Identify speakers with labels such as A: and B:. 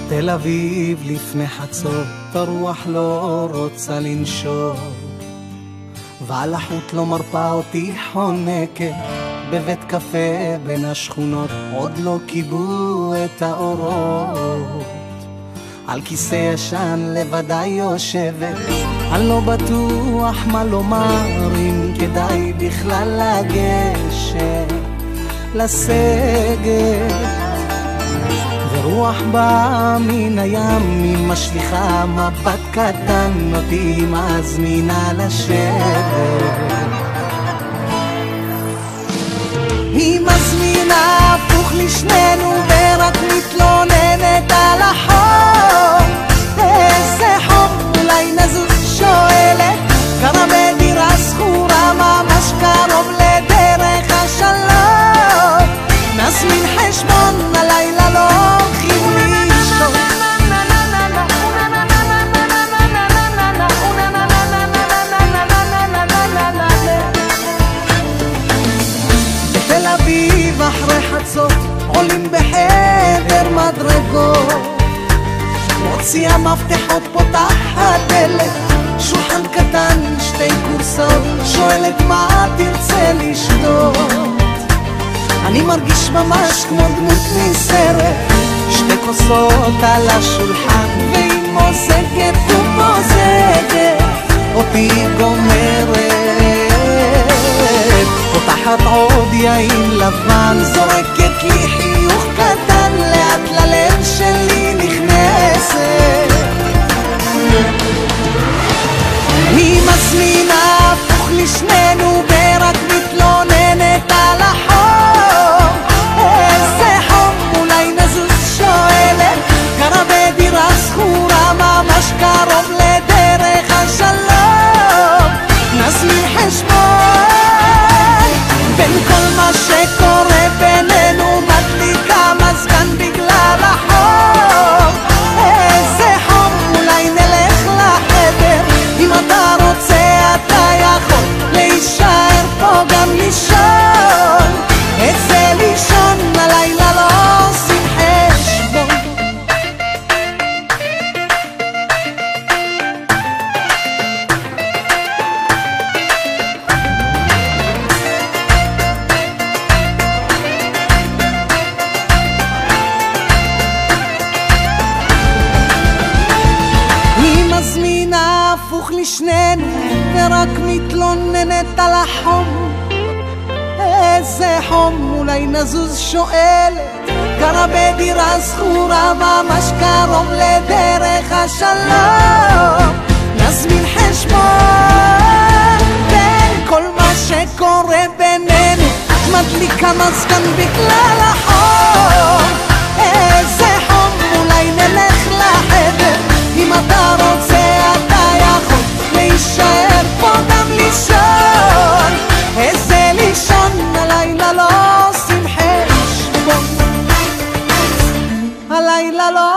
A: תל אביב לפני חצות, הרוח לא רוצה לנשור, ועל החוט לא מרפה אותי חונקת, בבית קפה בין השכונות עוד לא קיבלו את האורות. על כיסא ישן לבדי יושבת, אני לא בטוח מה לומר, אם כדאי בכלל לגשת לסגת. ורוח באה מן הים, היא משליחה מבט קטן, אותי מזמינה לשבת. היא מזמינה הפוך לשנינו, ורק מתלוננת על החום. איזה חום, אולי נזוז, שואלת, גרה בדירה שכורה ממש קרוב לדרך השלום. נזמין חשבון, הלילה לא הולכים לישון. בתל אביב אחרי חצות עולים בחדר מדרגות, מוציאה מפתחות, פותחת דלת, שולחן קטן, שתי קורסאות, שואלת מה תרצה לשתות. אני מרגיש ממש כמו דמות מסרט, שתי כוסות על השולחן, והיא מוזגת ומוזגת, אותי גומרת. פותחת עוד יין לבן, זורקת לי חיוך קטן, לאט ללב שלי נכנסת. היא מזמינה הפוך לשנינו, ורק מתלוננת על החום. איזה חום, אולי נזוז, שואלת, גרה בדירה שכורה ממש קרוב לדרך השלום. נזמין חשבון, בין כל מה שקורה בינינו מדליקה מזגן בגלל החום. איזה חום, אולי נלך לחדר, אם אתה רוצה אתה יכול להישאר פה גם לישון. איזה לישון, הלילה לא עושים חשבון. היא מזמינה הפוך לשנינו, ורק מתלוננת על החום. איזה חום, אולי נזוז, שואלת, גרה בדירה שכורה ממש קרוב לדרך השלום. נזמין חשבון, בין כל מה שקורה בינינו את מדליקה מזגן בגלל החום. איזה חום, אולי נלך לחדר, אם אתה רוצה אתה יכול להישאר פה גם לישון. איזה לישון, הלילה לא עושים חשבון, הלילה לא